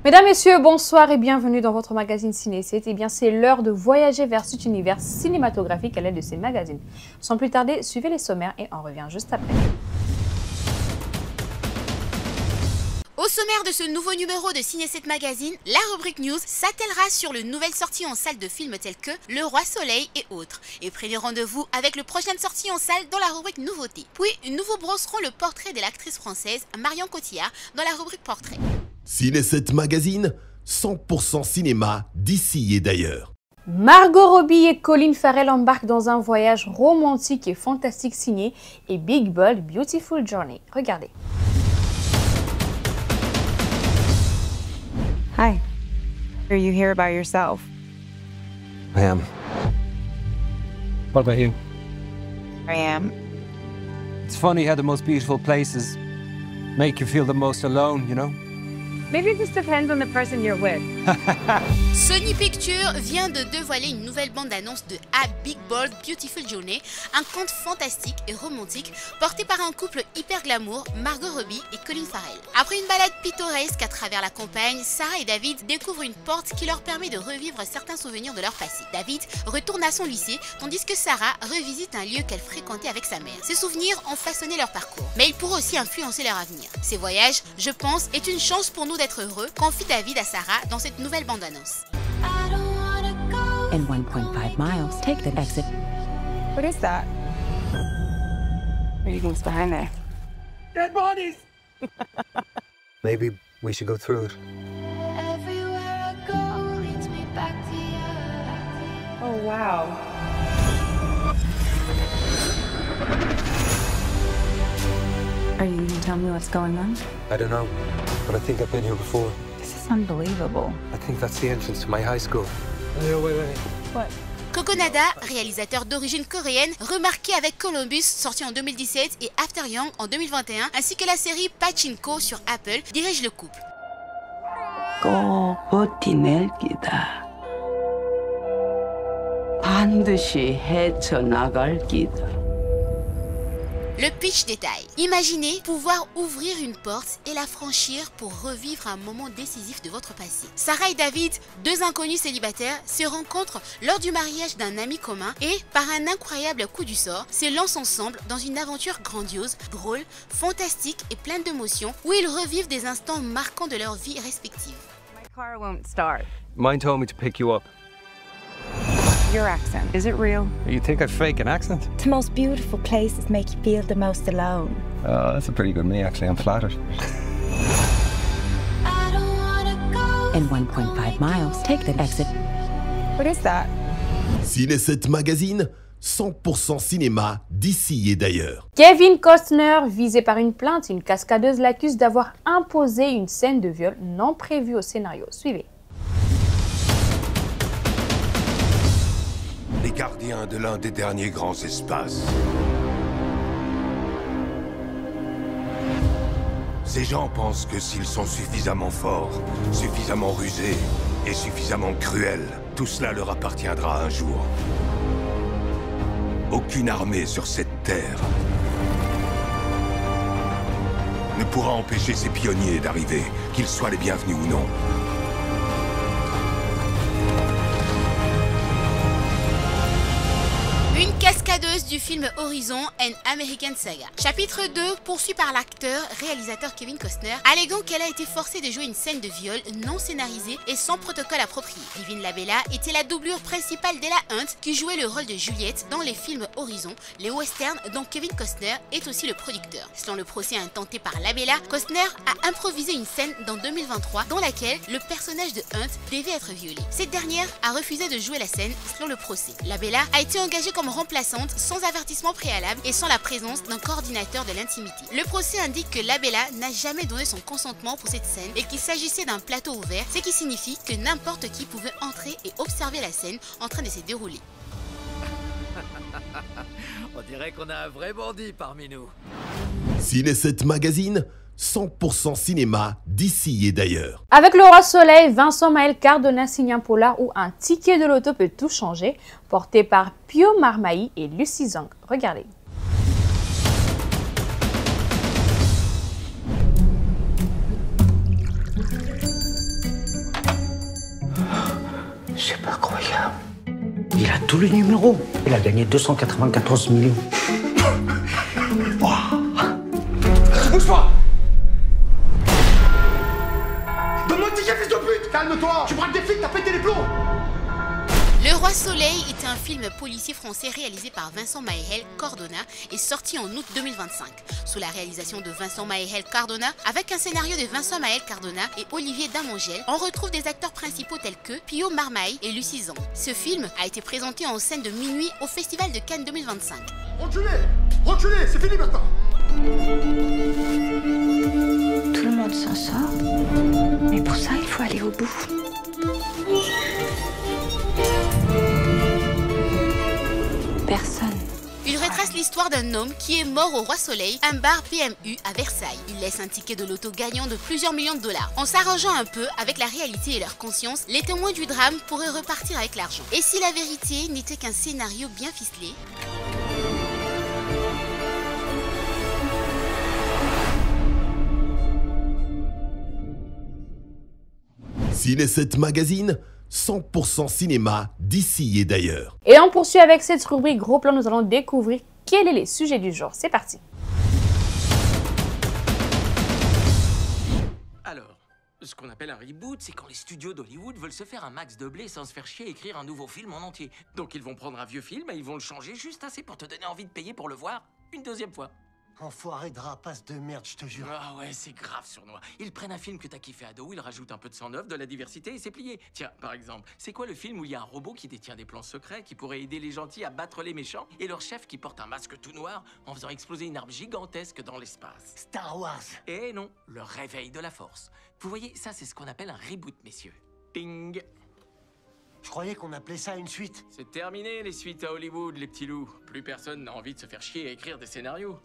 Mesdames, Messieurs, bonsoir et bienvenue dans votre magazine Ciné7. Eh bien, c'est l'heure de voyager vers cet univers cinématographique à l'aide de ces magazines. Sans plus tarder, suivez les sommaires et on revient juste après. Au sommaire de ce nouveau numéro de Ciné7 Magazine, la rubrique News s'attellera sur les nouvelles sorties en salle de films telles que Le Roi Soleil et autres. Et prenez rendez-vous avec les prochaines sorties en salle dans la rubrique Nouveautés. Puis, nous vous brosserons le portrait de l'actrice française Marion Cotillard dans la rubrique Portrait. Ciné7 Magazine, 100% cinéma d'ici et d'ailleurs. Margot Robbie et Colin Farrell embarquent dans un voyage romantique et fantastique signé et Big Bold Beautiful Journey. Regardez. Hi. Are you here by yourself? I am. What about you? I am. It's funny how the most beautiful places make you feel the most alone, you know? Maybe it just depends on the person you're with. Sony Pictures vient de dévoiler une nouvelle bande-annonce de A Big Bold Beautiful Journey, un conte fantastique et romantique porté par un couple hyper glamour, Margot Robbie et Colin Farrell. Après une balade pittoresque à travers la campagne, Sarah et David découvrent une porte qui leur permet de revivre certains souvenirs de leur passé. David retourne à son lycée, tandis que Sarah revisite un lieu qu'elle fréquentait avec sa mère. Ces souvenirs ont façonné leur parcours, mais ils pourraient aussi influencer leur avenir. Ces voyages, je pense, est une chance pour nous d'être heureux, confie David à Sarah dans cette nouvelle bande-annonce. In 1.5 miles, take the exit. What is that? What do you think's behind there? Dead bodies! Maybe we should go through it. Everywhere I go leads me back to you. Oh, wow. Are you gonna tell me what's going on? I don't know, but I think I've been here before. This is unbelievable. I think that's the entrance to my high school. Wait. What? Kokonada, réalisateur d'origine coréenne, remarqué avec Columbus, sorti en 2017, et After Young en 2021, ainsi que la série Pachinko sur Apple, dirige le couple. 꼭 버티낼 기다. 반드시 헤쳐나갈 기다. Le pitch détaille. Imaginez pouvoir ouvrir une porte et la franchir pour revivre un moment décisif de votre passé. Sarah et David, deux inconnus célibataires, se rencontrent lors du mariage d'un ami commun et, par un incroyable coup du sort, se lancent ensemble dans une aventure grandiose, drôle, fantastique et pleine d'émotions où ils revivent des instants marquants de leur vie respective. My car won't start. Mine told me to pick you up. Your accent, is it real? You think I fake an accent? The most beautiful places make you feel the most alone. Oh, that's a pretty good me, actually. I'm flattered. I don't wanna go. In 1.5 miles, take the exit. What is that? Ciné7 Magazine, 100% cinéma d'ici et d'ailleurs. Kevin Costner, visé par une plainte, une cascadeuse l'accuse d'avoir imposé une scène de viol non prévue au scénario. Suivez. Les gardiens de l'un des derniers grands espaces. Ces gens pensent que s'ils sont suffisamment forts, suffisamment rusés et suffisamment cruels, tout cela leur appartiendra un jour. Aucune armée sur cette terre ne pourra empêcher ces pionniers d'arriver, qu'ils soient les bienvenus ou non. Une cascadeuse du film Horizon, An American Saga. Chapitre 2 poursuit par l'acteur, réalisateur Kevin Costner, alléguant qu'elle a été forcée de jouer une scène de viol non scénarisée et sans protocole approprié. Vivian Labella était la doublure principale d'Ella Hunt qui jouait le rôle de Juliette dans les films Horizon, les westerns dont Kevin Costner est aussi le producteur. Selon le procès intenté par Labella, Costner a improvisé une scène dans 2023 dans laquelle le personnage de Hunt devait être violé. Cette dernière a refusé de jouer la scène selon le procès. Labella a été engagée comme remplaçante sans avertissement préalable et sans la présence d'un coordinateur de l'intimité. Le procès indique que Labella n'a jamais donné son consentement pour cette scène et qu'il s'agissait d'un plateau ouvert, ce qui signifie que n'importe qui pouvait entrer et observer la scène en train de se dérouler. On dirait qu'on a un vrai bandit parmi nous. Ciné7 Magazine, 100% cinéma d'ici et d'ailleurs. Avec Le Roi Soleil, Vincent Maël Cardona signe un polar où un ticket de loto peut tout changer, porté par Pio Marmaille et Lucy Zhang. Regardez. C'est pas croyable. Il a tous les numéros. Il a gagné 294 millions. Bouge-toi! Donne-moi le ticket, fils de pute! Calme-toi! Tu braques des flics, t'as pété les plombs! Le Roi Soleil est un film policier français réalisé par Vincent Maëhel Cardona et sorti en août 2025. Sous la réalisation de Vincent Maëhel Cardona, avec un scénario de Vincent Maëhel Cardona et Olivier Damangel, on retrouve des acteurs principaux tels que Pio Marmaille et Lucie Zan. Ce film a été présenté en scène de minuit au Festival de Cannes 2025. Reculez! Reculez! C'est fini maintenant! Tout le monde s'en sort. Mais pour ça, il faut aller au bout. Personne. Il retrace l'histoire d'un homme qui est mort au Roi Soleil, un bar PMU à Versailles. Il laisse un ticket de loto gagnant de plusieurs millions de dollars. En s'arrangeant un peu avec la réalité et leur conscience, les témoins du drame pourraient repartir avec l'argent. Et si la vérité n'était qu'un scénario bien ficelé? Ciné7 Magazine, 100% cinéma d'ici et d'ailleurs. Et on poursuit avec cette rubrique Gros Plan. Nous allons découvrir quels sont les sujets du jour. C'est parti. Alors, ce qu'on appelle un reboot, c'est quand les studios d'Hollywood veulent se faire un max de blé sans se faire chier et écrire un nouveau film en entier. Donc ils vont prendre un vieux film et ils vont le changer juste assez pour te donner envie de payer pour le voir une deuxième fois. Enfoiré de rapace de merde, je te jure. Ah ouais, c'est grave sournois. Ils prennent un film que t'as kiffé ado, ils rajoutent un peu de sang neuf, de la diversité et c'est plié. Tiens, par exemple, c'est quoi le film où il y a un robot qui détient des plans secrets, qui pourrait aider les gentils à battre les méchants, et leur chef qui porte un masque tout noir en faisant exploser une arme gigantesque dans l'espace? Star Wars. Eh non, le réveil de la force. Vous voyez, ça c'est ce qu'on appelle un reboot, messieurs. Ping. Je croyais qu'on appelait ça une suite. C'est terminé les suites à Hollywood, les petits loups. Plus personne n'a envie de se faire chier à écrire des scénarios.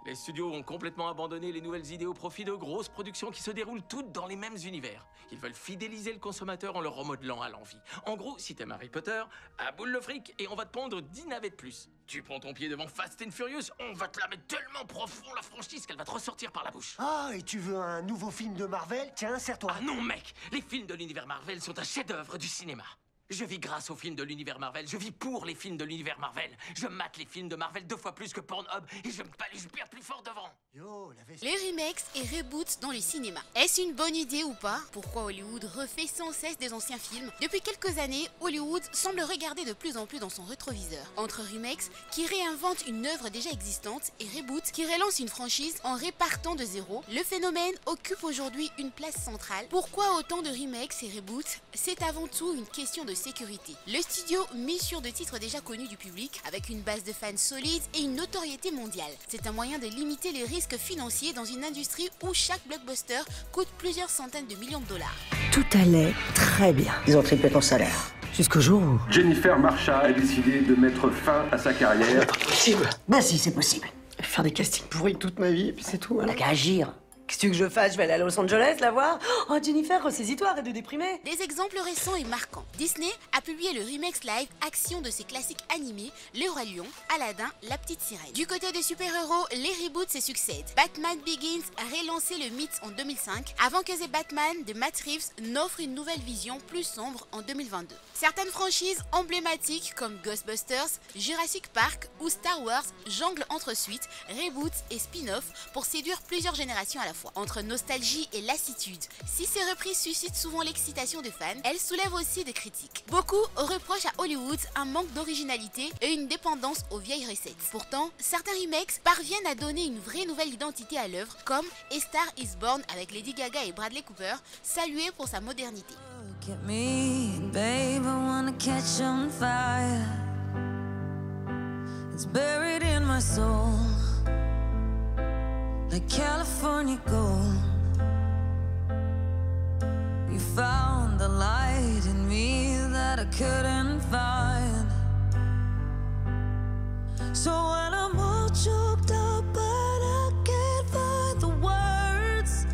Les studios ont complètement abandonné les nouvelles idées au profit de grosses productions qui se déroulent toutes dans les mêmes univers. Ils veulent fidéliser le consommateur en le remodelant à l'envie. En gros, si t'aimes Harry Potter, à boule le fric et on va te pondre 10 navets de plus. Tu prends ton pied devant Fast and Furious, on va te la mettre tellement profond la franchise qu'elle va te ressortir par la bouche. Ah, et tu veux un nouveau film de Marvel? Tiens, serre-toi. Ah non mec, les films de l'univers Marvel sont un chef-d'œuvre du cinéma. Je vis grâce aux films de l'univers Marvel, je vis pour les films de l'univers Marvel. Je mate les films de Marvel 2 fois plus que Pornhub et je me paluche bien plus fort devant. Yo, les remakes et reboots dans le cinéma. Est-ce une bonne idée ou pas? Pourquoi Hollywood refait sans cesse des anciens films? Depuis quelques années, Hollywood semble regarder de plus en plus dans son rétroviseur. Entre remakes qui réinventent une œuvre déjà existante et reboots qui relancent une franchise en répartant de zéro, le phénomène occupe aujourd'hui une place centrale. Pourquoi autant de remakes et reboots? C'est avant tout une question de sécurité. Le studio mise sur de titres déjà connus du public avec une base de fans solide et une notoriété mondiale. C'est un moyen de limiter les risques financiers dans une industrie où chaque blockbuster coûte plusieurs centaines de millions de dollars. Tout allait très bien. Ils ont triplé ton salaire. Jusqu'au jour où... Jennifer Marcha a décidé de mettre fin à sa carrière. Pas possible. Bah si, c'est possible. Faire des castings pourris toute ma vie et puis c'est tout. On n'a qu'à agir. Qu'est-ce que tu veux que je fasse? Je vais aller à Los Angeles la voir? Oh Jennifer, ressaisis-toi, arrête de déprimer. Des exemples récents et marquants. Disney a publié le remake live action de ses classiques animés Le Roi Lion, Aladdin, La Petite Sirène. Du côté des super-héros, les reboots se succèdent. Batman Begins a relancé le mythe en 2005 avant que The Batman de Matt Reeves n'offre une nouvelle vision plus sombre en 2022. Certaines franchises emblématiques comme Ghostbusters, Jurassic Park ou Star Wars jonglent entre suites, reboots et spin-offs pour séduire plusieurs générations à la fois. Entre nostalgie et lassitude, si ces reprises suscitent souvent l'excitation des fans, elles soulèvent aussi des critiques. Beaucoup reprochent à Hollywood un manque d'originalité et une dépendance aux vieilles recettes. Pourtant, certains remakes parviennent à donner une vraie nouvelle identité à l'œuvre, comme A Star is Born avec Lady Gaga et Bradley Cooper, salué pour sa modernité. Look at me, babe, I wanna catch on fire. It's buried in my soul. Like California gold, you found the light in me that I couldn't find. So when I'm all choked up but I can't find the words.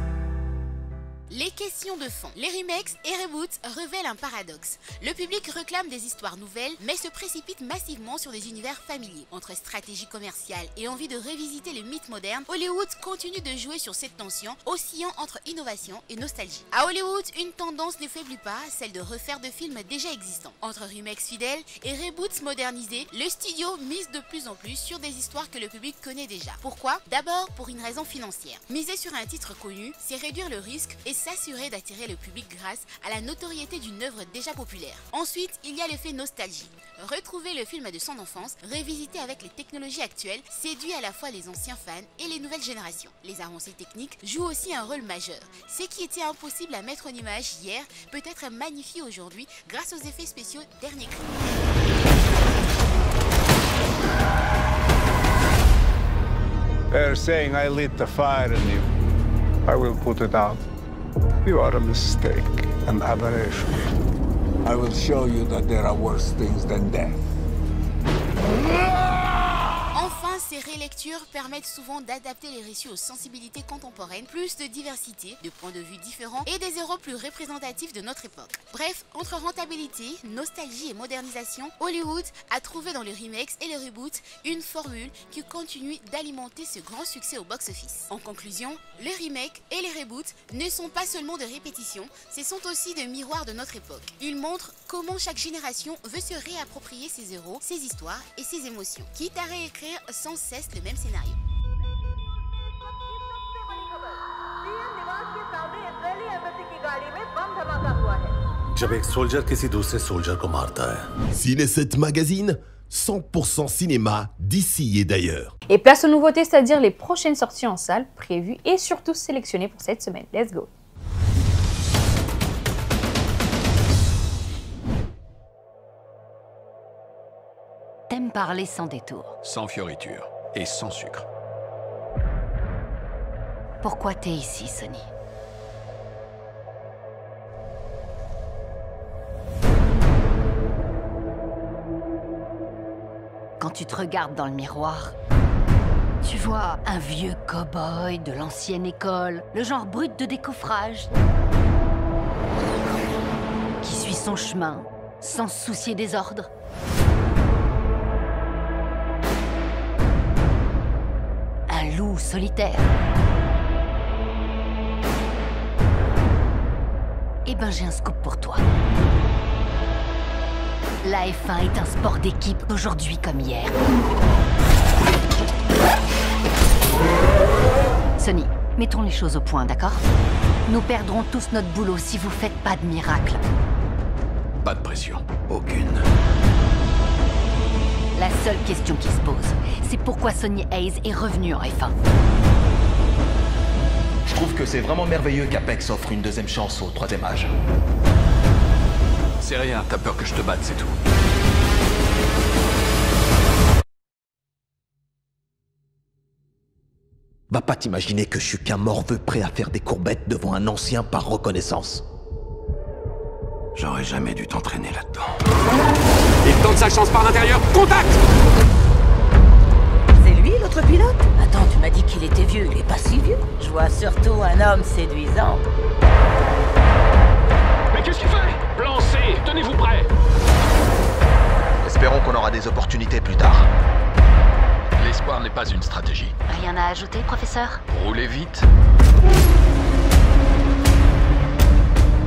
Les question de fond. Les remakes et reboots révèlent un paradoxe. Le public réclame des histoires nouvelles, mais se précipite massivement sur des univers familiers. Entre stratégie commerciale et envie de révisiter les mythes modernes, Hollywood continue de jouer sur cette tension, oscillant entre innovation et nostalgie. À Hollywood, une tendance ne faiblit pas, celle de refaire de films déjà existants. Entre remakes fidèles et reboots modernisés, le studio mise de plus en plus sur des histoires que le public connaît déjà. Pourquoi? D'abord pour une raison financière. Miser sur un titre connu, c'est réduire le risque et s'assurer d'attirer le public grâce à la notoriété d'une œuvre déjà populaire. Ensuite, il y a l'effet nostalgie. Retrouver le film de son enfance, revisité avec les technologies actuelles, séduit à la fois les anciens fans et les nouvelles générations. Les avancées techniques jouent aussi un rôle majeur. Ce qui était impossible à mettre en image hier peut être magnifié aujourd'hui grâce aux effets spéciaux dernier cri. They're saying I lit the fire in you. I will put it out. You are a mistake, an aberration. I will show you that there are worse things than death. Enfin, ces relectures permettent souvent d'adapter les récits aux sensibilités contemporaines, plus de diversité, de points de vue différents et des héros plus représentatifs de notre époque. Bref, entre rentabilité, nostalgie et modernisation, Hollywood a trouvé dans les remakes et les reboots une formule qui continue d'alimenter ce grand succès au box-office. En conclusion, les remakes et les reboots ne sont pas seulement de répétitions, ce sont aussi des miroirs de notre époque. Ils montrent comment chaque génération veut se réapproprier ses héros, ses histoires et ses émotions, quitte à réécrire sans cesse le même scénario. जब एक सोल्जर किसी दूसरे सोल्जर को मारता है। Ciné7 Magazine, 100% cinéma d'ici et d'ailleurs. Et place aux nouveautés, c'est-à-dire les prochaines sorties en salle prévues et surtout sélectionnées pour cette semaine. Let's go. T'aimes parler sans détour. Sans fioriture et sans sucre. Pourquoi t'es ici, Sonny? Quand tu te regardes dans le miroir, tu vois un vieux cow-boy de l'ancienne école, le genre brut de décoffrage, qui suit son chemin sans se soucier des ordres. Un loup solitaire. Eh ben, j'ai un scoop pour toi. La F1 est un sport d'équipe, aujourd'hui comme hier. Sonny, mettons les choses au point, d'accord? Nous perdrons tous notre boulot si vous faites pas de miracle. Pas de pression. Aucune. La seule question qui se pose, c'est pourquoi Sonny Hayes est revenu en F1. Je trouve que c'est vraiment merveilleux qu'Apex offre une deuxième chance au troisième âge. C'est rien, t'as peur que je te batte, c'est tout. Va pas t'imaginer que je suis qu'un morveux prêt à faire des courbettes devant un ancien par reconnaissance. J'aurais jamais dû t'entraîner là-dedans. Il tente sa chance par l'intérieur. Contact! C'est lui, l'autre pilote? Attends, tu m'as dit qu'il était vieux. Il est pas si vieux. Je vois surtout un homme séduisant. Mais qu'est-ce qu'il fait? Plan C, tenez-vous prêts. Espérons qu'on aura des opportunités plus tard. L'espoir n'est pas une stratégie. Rien à ajouter, professeur? Roulez vite.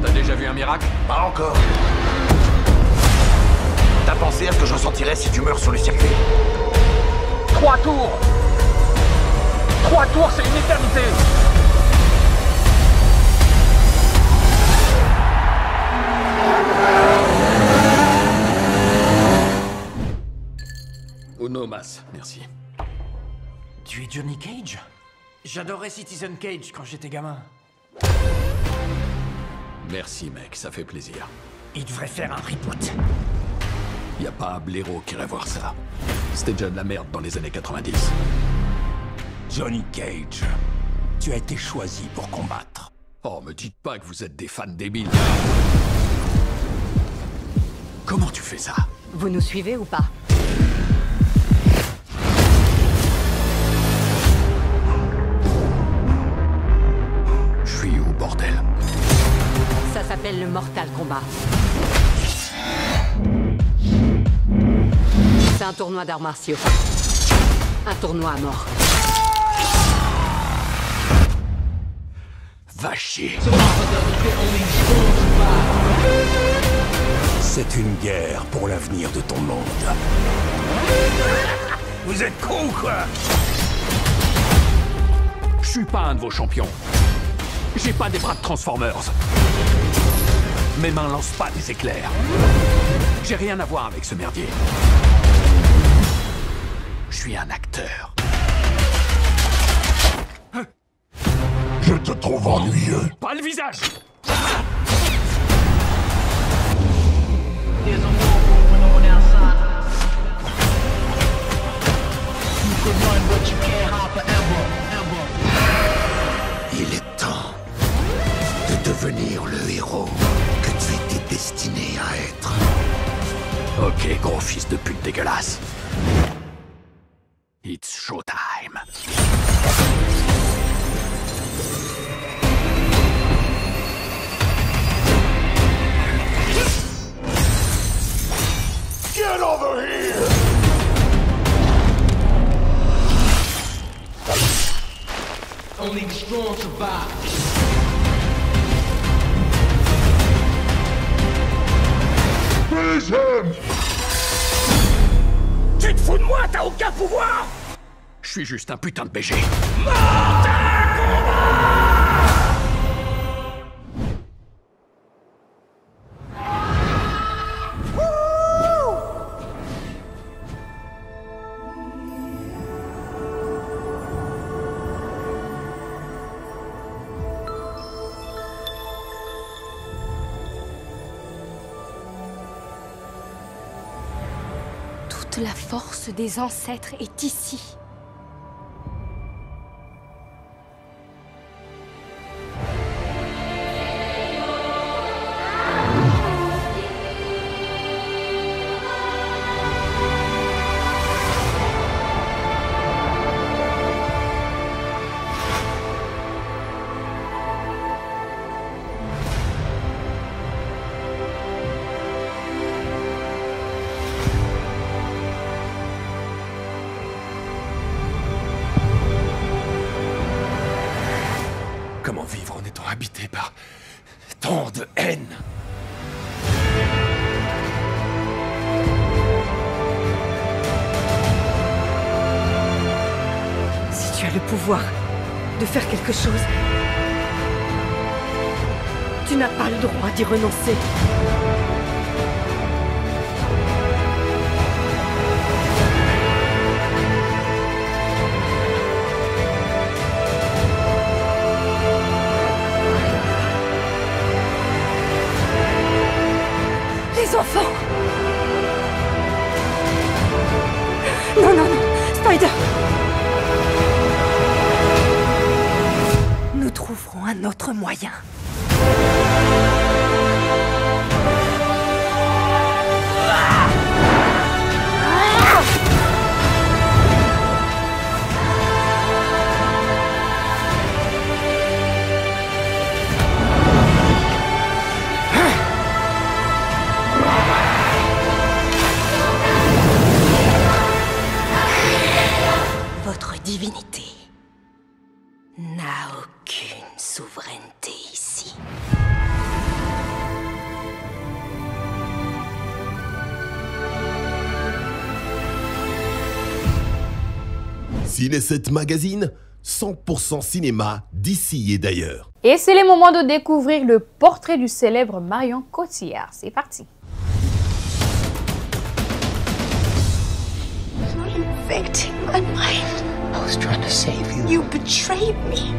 T'as déjà vu un miracle? Pas encore. T'as pensé à ce que je ressentirais si tu meurs sur le circuit? 3 tours. 3 tours, c'est une éternité. Uno mas, merci. Tu es Johnny Cage? J'adorais Citizen Cage quand j'étais gamin. Merci mec, ça fait plaisir. Il devrait faire un reboot. Y a pas un blaireau qui irait voir ça. C'était déjà de la merde dans les années 90. Johnny Cage, tu as été choisi pour combattre. Oh, me dites pas que vous êtes des fans débiles. Comment tu fais ça? Vous nous suivez ou pas? Je suis où, bordel? combat. C'est un tournoi d'arts martiaux. Un tournoi à mort. Va chier. C'est une guerre pour l'avenir de ton monde. Vous êtes cons ou quoi? Je suis pas un de vos champions. J'ai pas des bras de Transformers. Mes mains lancent pas des éclairs. J'ai rien à voir avec ce merdier. Je suis un acteur. Je te trouve ennuyeux. Pas le visage. Il est temps de devenir le héros que tu étais destiné à être. Ok, gros fils de pute dégueulasse. It's showtime. Get over here! Only the strong survive. Freeze him! Tu te fous de moi? T'as aucun pouvoir! Je suis juste un putain de BG. Toute la force des ancêtres est ici. Comment vivre en étant habité par tant de haine? Si tu as le pouvoir de faire quelque chose, tu n'as pas le droit d'y renoncer. Les enfants! Non, non, non! Spider! Nous trouverons un autre moyen. Votre divinité n'a aucune souveraineté ici. Ciné7 Magazine, 100% cinéma d'ici et d'ailleurs. Et c'est le moment de découvrir le portrait du célèbre Marion Cotillard. C'est parti. You're infecting my mind. I was trying to save you. You betrayed me.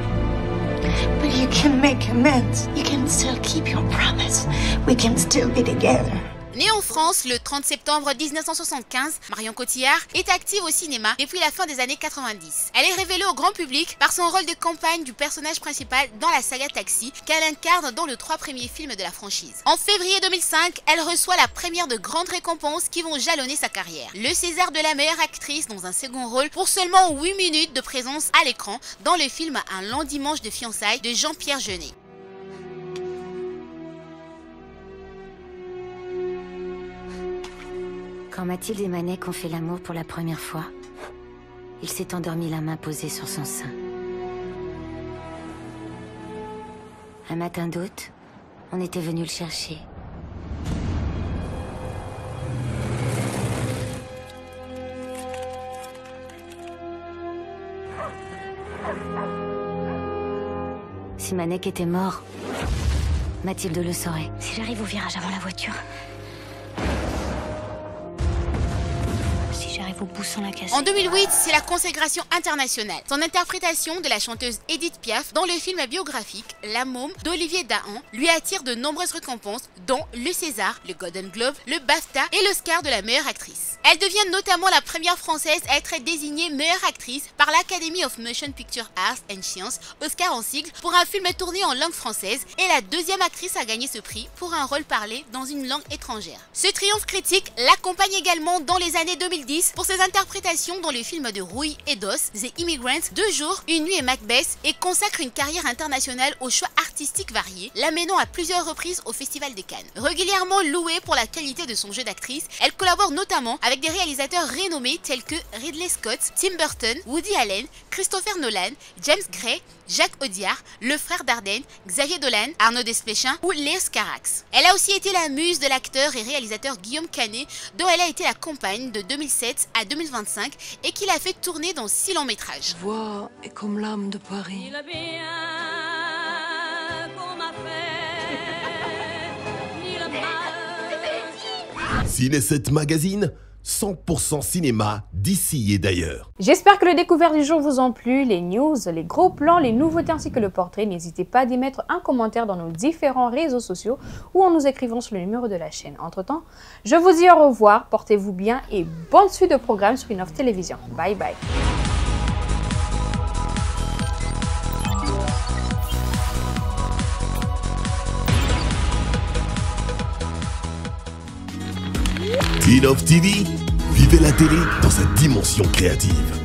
But you can make amends. You can still keep your promise. We can still be together. Née en France le 30 septembre 1975, Marion Cotillard est active au cinéma depuis la fin des années 90. Elle est révélée au grand public par son rôle de campagne du personnage principal dans la saga Taxi, qu'elle incarne dans les 3 premiers films de la franchise. En février 2005, elle reçoit la première de grandes récompenses qui vont jalonner sa carrière. Le César de la meilleure actrice dans un second rôle pour seulement 8 minutes de présence à l'écran dans le film Un long dimanche de fiançailles de Jean-Pierre Jeunet. Quand Mathilde et Manek ont fait l'amour pour la première fois, il s'est endormi la main posée sur son sein. Un matin d'août, on était venu le chercher. Si Manek était mort, Mathilde le saurait. Si j'arrive au virage avant la voiture... Si j'arrive au bout sans la casser... En 2008, c'est la consécration internationale. Son interprétation de la chanteuse Edith Piaf dans le film biographique La Môme d'Olivier Dahan lui attire de nombreuses récompenses, dont le César, le Golden Globe, le BAFTA et l'Oscar de la meilleure actrice. Elle devient notamment la première française à être désignée meilleure actrice par l'Academy of Motion Picture Arts and Sciences, Oscar en sigle, pour un film tourné en langue française, et la deuxième actrice à gagner ce prix pour un rôle parlé dans une langue étrangère. Ce triomphe critique l'accompagne également dans les années 2010 pour ses interprétations dans les films de Rouille et d'Os, The Immigrants, 2 jours, Une nuit et Macbeth, et consacre une carrière internationale aux choix artistiques variés, l'amenant à plusieurs reprises au Festival de Cannes. Régulièrement louée pour la qualité de son jeu d'actrice, elle collabore notamment avec des réalisateurs renommés tels que Ridley Scott, Tim Burton, Woody Allen, Christopher Nolan, James Gray, Jacques Audiard, le frère Dardenne, Xavier Dolan, Arnaud Desplechin ou Léo Carax. Elle a aussi été la muse de l'acteur et réalisateur Guillaume Canet, dont elle a été la compagne de 2007 à 2025 et qui l'a fait tourner dans 6 longs métrages. Voix est comme l'âme de Paris. Ciné 7 Magazine, 100% cinéma d'ici et d'ailleurs. J'espère que les découvertes du jour vous ont plu, les news, les gros plans, les nouveautés ainsi que le portrait. N'hésitez pas à y mettre un commentaire dans nos différents réseaux sociaux ou en nous écrivant sur le numéro de la chaîne. Entre temps, je vous dis au revoir, portez-vous bien et bonne suite de programmes sur Innov Télévision. Bye bye. Innov TV, vivez la télé dans sa dimension créative.